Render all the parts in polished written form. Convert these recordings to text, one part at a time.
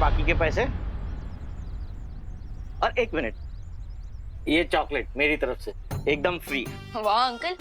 बाकी के पैसे। और एक मिनट, ये चॉकलेट मेरी तरफ से एकदम फ्री। वाह अंकल,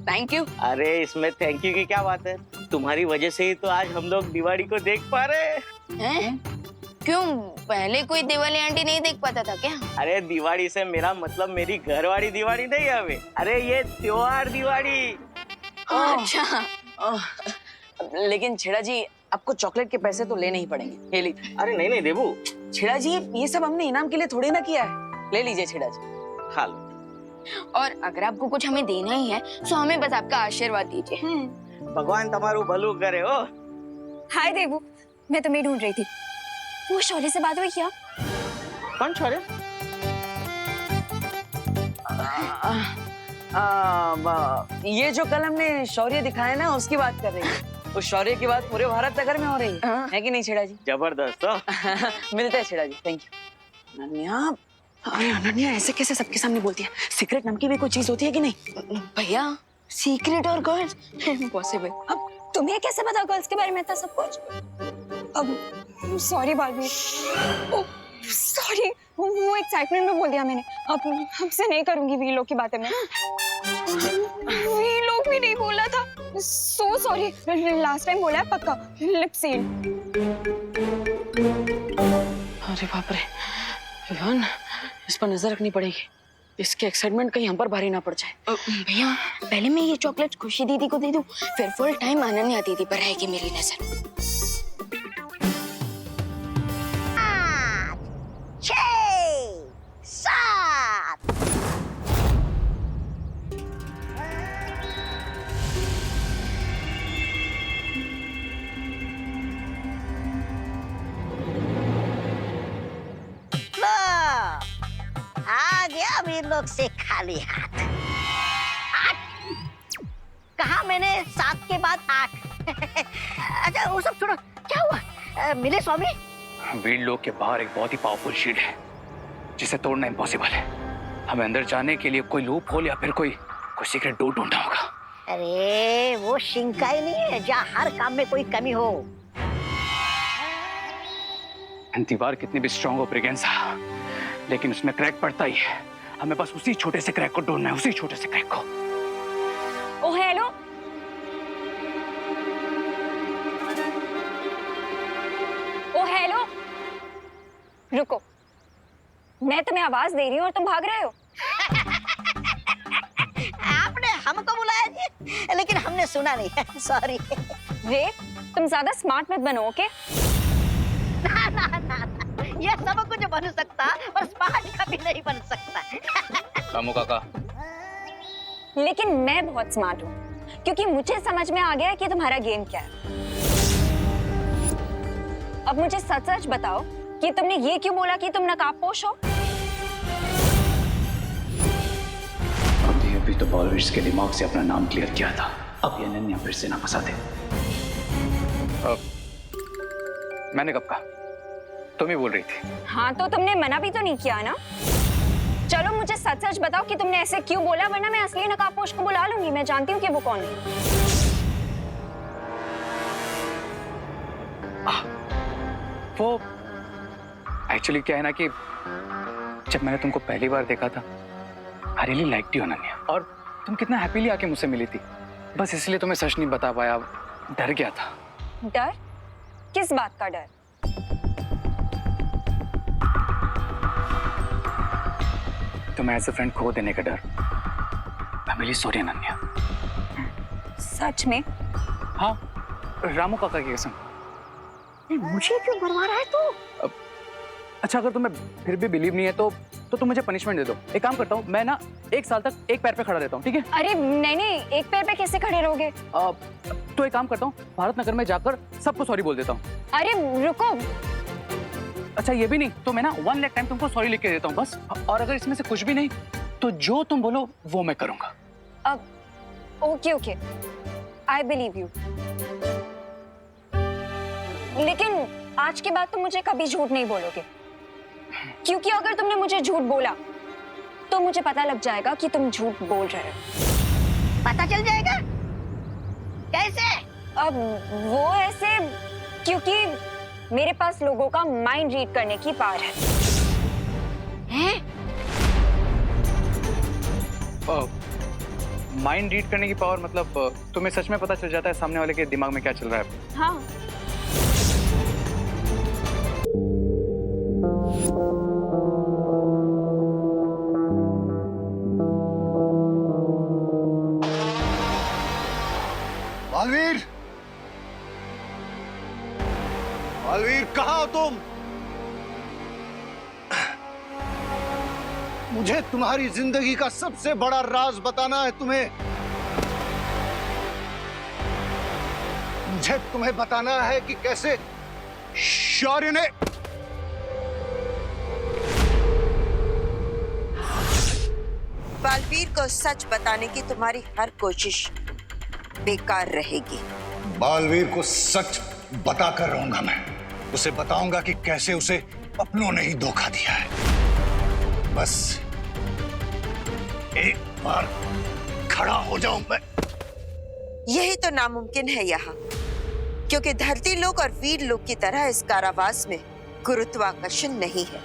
थैंक यू। अरे इसमें थैंक यू की क्या बात है, तुम्हारी वजह से ही तो आज हम लोग दिवाली को देख पा रहे हैं? क्यों, पहले कोई दिवाली आंटी नहीं देख पाता था क्या? अरे दिवाली से मेरा मतलब मेरी घरवाली दिवाली नहीं है अभी, अरे ये त्योहार दिवाली। अच्छा। लेकिन छेड़ा जी, आपको चॉकलेट के पैसे तो लेने ही पड़ेंगे। ये लीजिए। अरे नहीं नहीं देबू। छेड़ा जी, ये सब हमने इनाम के लिए थोड़ी ना किया है, ले लीजिए छेड़ा जी। हाल। और अगर आपको कुछ हमें देना ही है तो हमें बस आपका आशीर्वाद दीजिए। भगवान तुम्हारू भलू करे हो। हाय देवू, मैं तुम्हें ढूंढ रही थी। वो शौर्य से बात हुई क्या? कौन शौर्य? ये जो कल हमने शौर्य दिखाया ना, उसकी बात कर रही है। उस शौर्य की बात पूरे भारत नगर में हो रही है कि नहीं छेड़ा जी? जबरदस्त हो। मिलते हैं छेड़ा जी, थैंक यू। अनन्या, अरे अनन्या ऐसे कैसे सबके सामने बोलती है? सीक्रेट नाम की भी कोई चीज होती है कि नहीं? भैया, सीक्रेट और गर्ल्स इम्पॉसिबल। अब तुम्हें कैसे पता गर्ल्स के बारे में इतना सब कुछ? अब सॉरी बालवीर, सॉरी, वो एक्साइटमेंट में बोल दिया मैंने। अब हमसे नहीं करूंगी वी लोग की बातें मैं। वी लोग भी नहीं बोला था, सो सॉरी। लास्ट टाइम बोला है पक्का, लिप सील। अरे बाप रे विवान, इस पर नजर रखनी पड़ेगी, इसके एक्साइटमेंट कहीं हम पर भारी ना पड़ जाए। भैया, पहले मैं ये चॉकलेट खुशी दीदी को दे दूं, फिर फुल टाइम अनन्या दीदी पर रहेगी मेरी नजर। 6 7 आ गया अभी लोग से खाली हाथ। 8 कहा मैंने, 7 के बाद 8। अच्छा वो सब छोड़ो, क्या हुआ? मिले स्वामी? वीर लोग के बाहर एक बहुत ही पावरफुल शील्ड है जिसे तोड़ना इम्पॉसिबल है। हमें अंदर जाने के लिए कोई लूप होल या फिर कोई सीक्रेट डोर ढूंढना होगा। अरे वो शिंकाई नहीं है जहाँ हर काम में कोई कमी हो। दीवार कितनी भी स्ट्रांग हो ब्रिगेंसा, लेकिन उसमें क्रैक पड़ता ही है। हमें बस उसी छोटे से क्रैक को ढूंढना है, उसी छोटे से क्रैक को। ओ हेलो, ओ हेलो, रुको, मैं तुम्हें आवाज दे रही हूँ और तुम भाग रहे हो। आपने हमको बुलाया जी, लेकिन हमने सुना नहीं। सॉरी। रे, तुम ज्यादा स्मार्ट मत बनो, ओके? ना ना ना ना, ये सब कुछ बन सकता पर स्मार्ट कभी नहीं बन सकता। रामू काका, लेकिन मैं बहुत स्मार्ट हूँ, क्योंकि मुझे समझ में आ गया कि तुम्हारा गेम क्या है। अब मुझे सच सच बताओ कि तुमने ये क्यों बोला कि तुम नकाबपोश हो? अभी तो बॉलर्स के दिमाग से अपना नाम क्लियर किया था, अब ये अनन्या फिर से ना फंसा दे। मैंने कब कहा? तुम ही बोल रही थी। हाँ, तो तुमने मना भी तो नहीं किया ना। चलो मुझे सच सच बताओ कि तुमने ऐसे क्यों बोला, वरना मैं असली नकाबपोश को बुला लूंगी। मैं जानती हूँ कि वो कौन है। वो एक्चुअली क्या है ना कि जब मैंने तुमको पहली बार देखा था, I really liked you Ananya, और तुम कितना हैप्पीली आके मुझसे मिली थी। बस इसलिए तुम्हें सच नहीं बता पाया, डर गया था। डर? किस बात का डर? तुम्हें एज ए फ्रेंड खो देने का डर। I am really sorry Ananya. सच में? हाँ, रामू काका की कसम। मुझे क्यों मरवा रहा है तू? अच्छा, अगर तुम्हें फिर भी बिलीव नहीं है तो तुम मुझे पनिशमेंट दे दो। एक काम करता हूँ, मैं ना 1 साल तक एक पैर पे खड़ा रहता हूँ, ठीक है? अरे नहीं नहीं, एक पैर पे कैसे खड़े रहोगे? तो एक काम करता हूँ, भारत नगर में जाकर सबको सॉरी बोल देता हूँ। अरे रुको। अच्छा ये भी नहीं तो मैं ना 1 लाख टाइम तुमको सॉरी लिख के देता हूँ बस। और अगर इसमें से कुछ भी नहीं तो जो तुम बोलो वो मैं करूंगा। अब okay okay, I believe you. लेकिन आज के बाद तुम मुझे कभी झूठ नहीं बोलोगे, क्योंकि अगर तुमने मुझे झूठ बोला तो मुझे पता लग जाएगा कि तुम झूठ बोल रहे हो। पता चल जाएगा कैसे? अब वो ऐसे, क्योंकि मेरे पास लोगों का माइंड रीड करने की पावर है। माइंड रीड करने की पावर मतलब तुम्हें सच में पता चल जाता है सामने वाले के दिमाग में क्या चल रहा है? हाँ। बालवीर, बालवीर कहाँ हो तुम? मुझे तुम्हारी जिंदगी का सबसे बड़ा राज बताना है तुम्हें। मुझे तुम्हें बताना है कि कैसे शौर्य ने बालवीर को सच बताने की तुम्हारी हर कोशिश बेकार रहेगी। बालवीर को सच बताकर रहूंगा मैं। उसे बताऊंगा कि कैसे उसे अपनों ने ही धोखा दिया है। बस एक बार खड़ा हो जाऊं मैं। यही तो नामुमकिन है यहाँ, क्योंकि धरती लोक और वीर लोक की तरह इस कारावास में गुरुत्वाकर्षण नहीं है।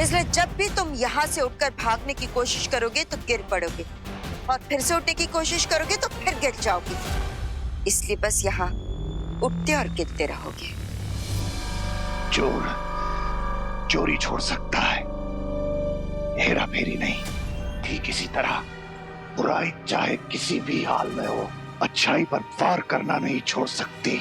इसलिए जब भी तुम यहाँ से उठकर भागने की कोशिश करोगे तो गिर पड़ोगे, और फिर से उठने की कोशिश करोगे तो फिर गिर जाओगे। इसलिए बस यहाँ उठते और गिरते रहोगे। चोर चोरी छोड़ सकता है, हेरा फेरी नहीं। ठीक इसी तरह बुराई चाहे किसी भी हाल में हो, अच्छाई पर वार करना नहीं छोड़ सकती।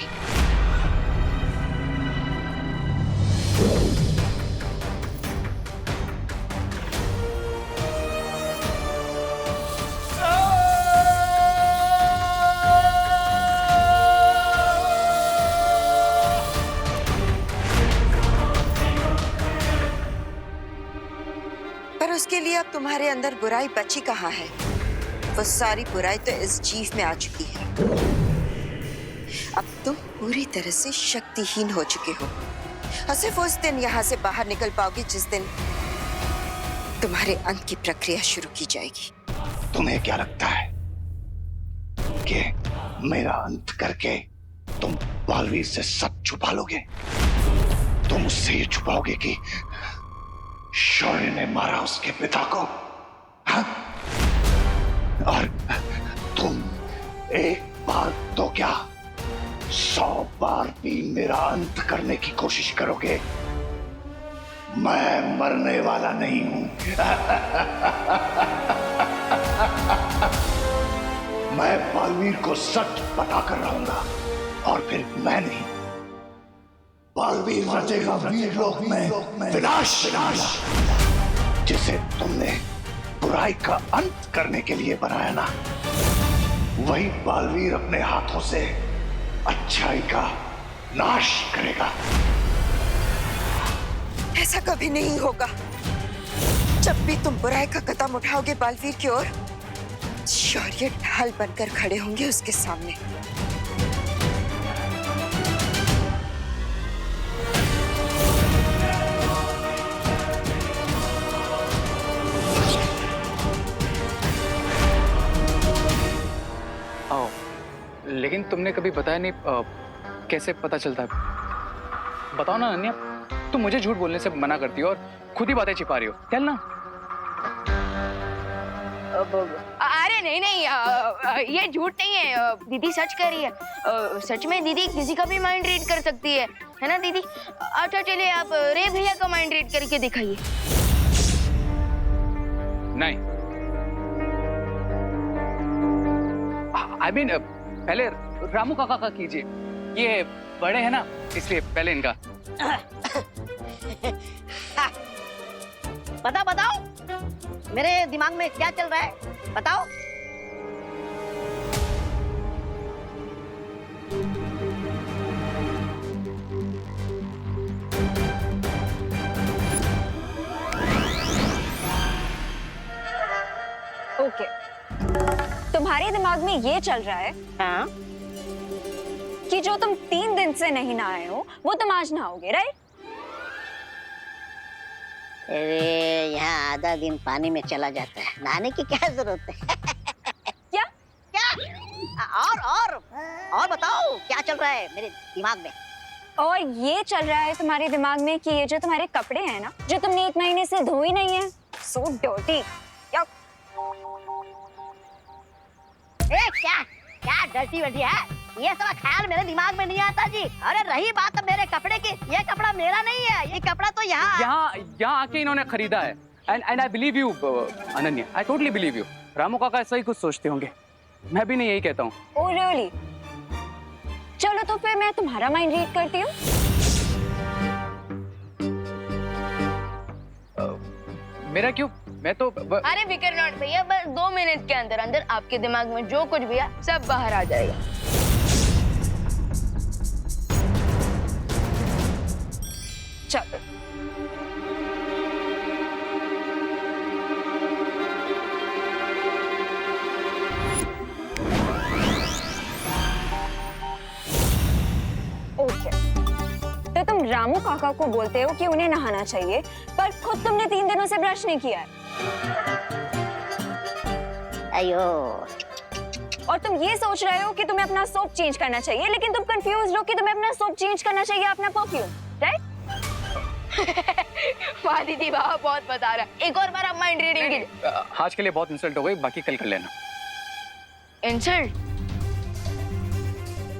पर उसके लिए अब तुम्हारे अंदर बुराई बची कहाँ है? वो सारी बुराई तो इस जीव में आ चुकी है। अब तुम पूरी तरह से शक्तिहीन हो चुके हो, और सिर्फ उस दिन यहाँ से बाहर निकल पाओगे जिस दिन तुम्हारे अंत की प्रक्रिया शुरू की जाएगी। तुम्हें क्या लगता है कि मेरा अंत करके तुम बालवीर से सब छुपा लोगे? तुम उससे ये छुपाओगे कि शौर्य ने मारा उसके पिता को, हाँ? और तुम एक बार तो क्या 100 बार भी मेरा अंत करने की कोशिश करोगे। मैं मरने वाला नहीं हूं। मैं बालवीर को सच बताकर रहूंगा, और फिर मैं नहीं, बालवीर रचेगा वीर लोक में विनाश, जिसे तुमने बुराई का अंत करने के लिए बनाया ना, वही बालवीर अपने हाथों से अच्छाई का नाश करेगा। ऐसा कभी नहीं होगा। जब भी तुम बुराई का कदम उठाओगे बालवीर की ओर, शौर्य ढाल बनकर खड़े होंगे उसके सामने। लेकिन तुमने कभी बताया नहीं कैसे पता चलता है? बताओ ना अनन्या, तुम मुझे झूठ बोलने से मना करती हो और खुद ही बातें छिपा रही हो। चल ना। अरे नहीं नहीं, ये झूठ नहीं है, दीदी सच कह रही है। सच में दीदी किसी का भी माइंड रीड कर सकती है ना दीदी? अच्छा चलिए, आप रे भैया का माइंड रीड करके दिखाइए। नहीं, आई मीन पहले रामू काका का कीजिए, ये बड़े हैं ना, इसलिए पहले इनका। बताओ मेरे दिमाग में क्या चल रहा है, बताओ। ओके, तुम्हारे दिमाग में ये चल रहा है हाँ? कि जो तुम 3 दिन से नहीं नहाए हो वो तुम आज नहाओगे, राइट? अरे यहाँ आधा दिन पानी में चला जाता है, नहाने की क्या जरूरत है? क्या क्या? और बताओ क्या चल रहा है मेरे दिमाग में? और ये चल रहा है तुम्हारे दिमाग में कि ये जो तुम्हारे कपड़े हैं ना, जो तुमने 1 महीने से धोई नहीं है, सो डर्टी। ए क्या क्या डर्टी वटी है, ये सब ख्याल मेरे दिमाग में नहीं आता जी। अरे रही बात मेरे कपड़े की, ये कपड़ा मेरा नहीं है, ये कपड़ा तो यहाँ आके इन्होंने खरीदा है। And I believe you Ananya, I totally believe you. Ramu काका ऐसा ही कुछ सोचते होंगे, मैं भी नहीं यही कहता हूँ। Oh really? चलो तो फिर मैं तुम्हारा माइंड रीड करती हूँ। मेरा क्यों? मैं तो अरे फिकर नॉट भैया, बस 2 मिनट के अंदर अंदर आपके दिमाग में जो कुछ भी है सब बाहर आ जाएगा। चलो ओके, तो तुम रामू काका को बोलते हो कि उन्हें नहाना चाहिए, पर खुद तुमने 3 दिनों से ब्रश नहीं किया है। अयो, और तुम ये सोच रहे हो कि तुम्हें अपना सोप चेंज करना चाहिए, लेकिन तुम कंफ्यूज हो कि तुम्हें अपना सोप चेंज करना चाहिए अपना परफ्यूम, राइट? वाह दीदी वाह, बहुत बता रहा है। एक और बार आप माइंड रीडिंग कीजिए। आज के लिए बहुत इंसल्ट हो गई, बाकी कल कर लेना। इंसल्ट?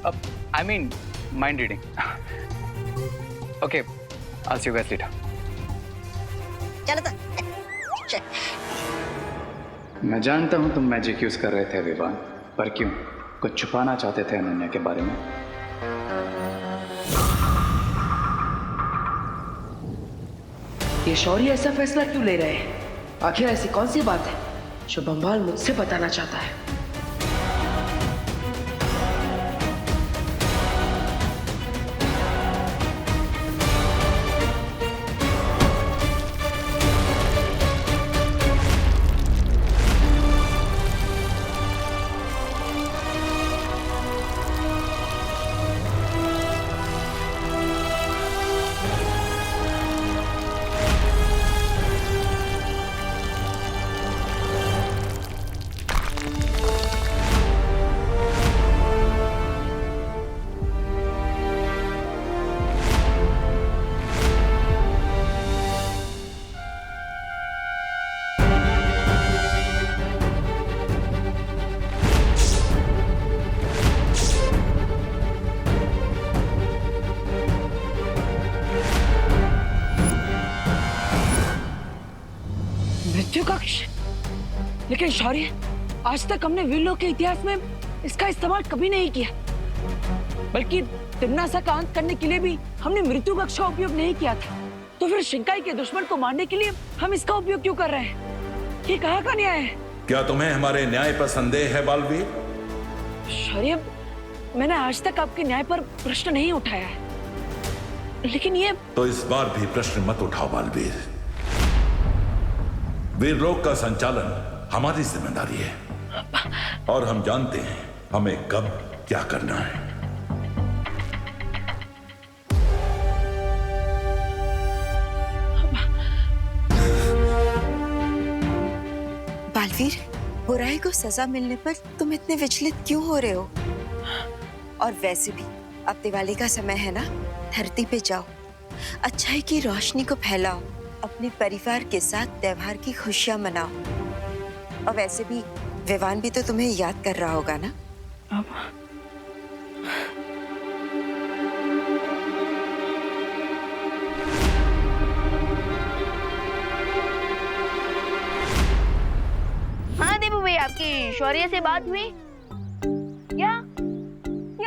अब I mean mind reading. Okay, I'll see you guys later. चलो तो मैं जानता हूँ तुम मैजिक यूज कर रहे थे विवान, पर क्यों? कुछ छुपाना चाहते थे अनन्या के बारे में? ये शौर्य ऐसा फैसला क्यों ले रहे हैं? आखिर ऐसी कौन सी बात है जो बम्बाल मुझसे बताना चाहता है? मृत्यु कक्ष? लेकिन शौर्य, आज तक हमने वीर के इतिहास में इसका इस्तेमाल कभी नहीं किया, बल्कि तिम्नासा का अंत करने के लिए भी हमने मृत्यु कक्ष का उपयोग नहीं किया था। तो फिर शिंकाई के दुश्मन को मारने के लिए हम इसका उपयोग क्यों कर रहे हैं? ये कहाँ का न्याय है? क्या तुम्हें हमारे न्याय पर संदेह है बालवीर? शौर्य, मैंने आज तक आपके न्याय पर प्रश्न नहीं उठाया है, लेकिन ये तो इस बार भी प्रश्न मत उठाओ बालवीर। वीरलोक का संचालन हमारी जिम्मेदारी है और हम जानते हैं हमें कब क्या करना है। बालवीर, बुराई को सजा मिलने पर तुम इतने विचलित क्यों हो रहे हो? और वैसे भी अब दिवाली का समय है ना, धरती पे जाओ, अच्छाई की रोशनी को फैलाओ, अपने परिवार के साथ त्योहार की खुशियां मनाओ। और वैसे भी विवान भी तो तुम्हें याद कर रहा होगा ना? हाँ देबू भाई, आपकी शौर्य से बात हुई क्या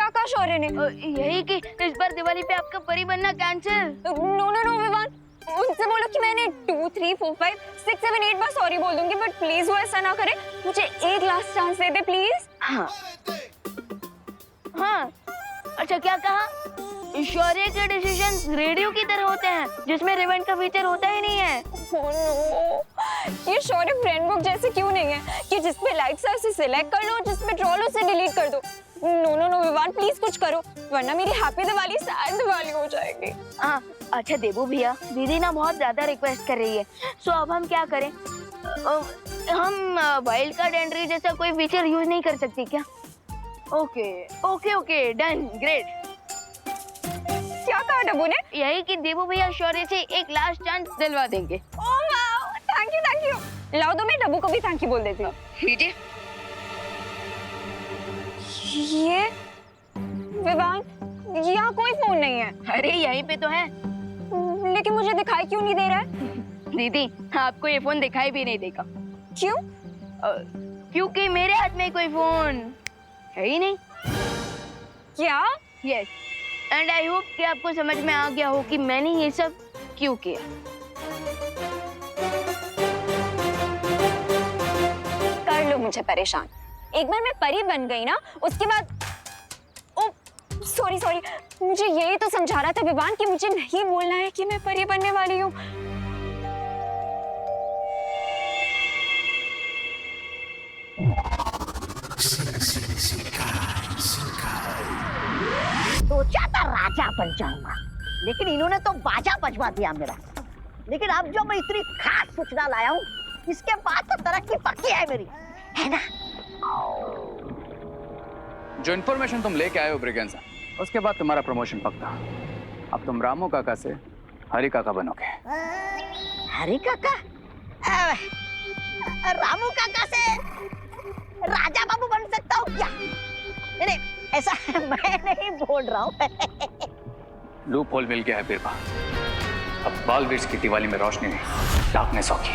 कहा शौर्य ने? यही कि इस बार दिवाली पे आपका परी बनना cancel. No no no Vivaan, उनसे बोलो कि मैंने 2, 3, 4, 5, 6, 7, 8 बार सॉरी बोल दूंगी, बट प्लीज वो ऐसा ना करे। मुझे एक last chance they they please. हाँ हाँ, अच्छा क्या कहा? शौर्य के डिसीजन रेडियो की तरह होते हैं जिसमें रिवेंट का फीचर होता ही नहीं है। ओह नो, ये शौर्य फ्रेंड बुक जैसे क्यों नहीं है कि जिसमें लाइक्स है उसे सिलेक्ट कर लो, जिसमें ट्रोल उसे डिलीट कर दो। No no no Vivaan, please कुछ करो, वरना मेरी हैप्पी दिवाली सैड दिवाली हो जाएगी। हाँ अच्छा देबू भैया, दीदी ना बहुत ज्यादा रिक्वेस्ट कर रही है, सो अब हम क्या करें? हम वाइल्ड कार्ड एंट्री जैसा कोई फीचर यूज नहीं कर सकती क्या? Okay okay okay, done, great. क्या क्या कहा डब्बू ने? यही कि देवू भैया शौर्य से एक लास्ट चांस दिलवा देंगे। Oh wow, thank you. लाओ तो मैं डब्बू को भी थैंक यू बोल देती हूँ। लीजिए। ये विवान, यहाँ कोई फोन नहीं है। अरे यहीं पे तो है। लेकिन मुझे दिखाई क्यों नहीं दे रहा है? दीदी आपको ये फोन दिखाई भी नहीं देगा। क्यों? क्योंकि मेरे हाथ में कोई फोन है ही नहीं। क्या? यस, एंड आई होप कि आपको समझ में आ गया हो कि मैंने ये सब क्यों किया। कर लो मुझे परेशान। एक बार मैं परी बन गई ना, उसके बाद ओ सॉरी, मुझे यही तो समझा रहा था विवान कि मुझे नहीं बोलना है कि मैं परी बनने वाली हूँ। सोचा था राजा बन जाऊंगा, लेकिन इन्होंने तो बाजा बजवा दिया मेरा। लेकिन अब जो मैं इतनी खास सूचना लाया हूँ, इसके बाद तो तरक्की पक्की है मेरी, है ना? जो इन्फॉर्मेशन तुम लेके आए हो ब्रिगेंजा, उसके बाद तुम्हारा प्रमोशन पक्का। अब तुम रामू काका से हरी काका बनोगे। हरी काका? रामू काका से राजा बाबू बन सकता हूँ क्या? नहीं, ऐसा मैं नहीं बोल रहा हूँ। लूप होल मिल गया है बिरबा। अब बालवीर की दिवाली में रोशनी नहीं, डार्कनेस होगी।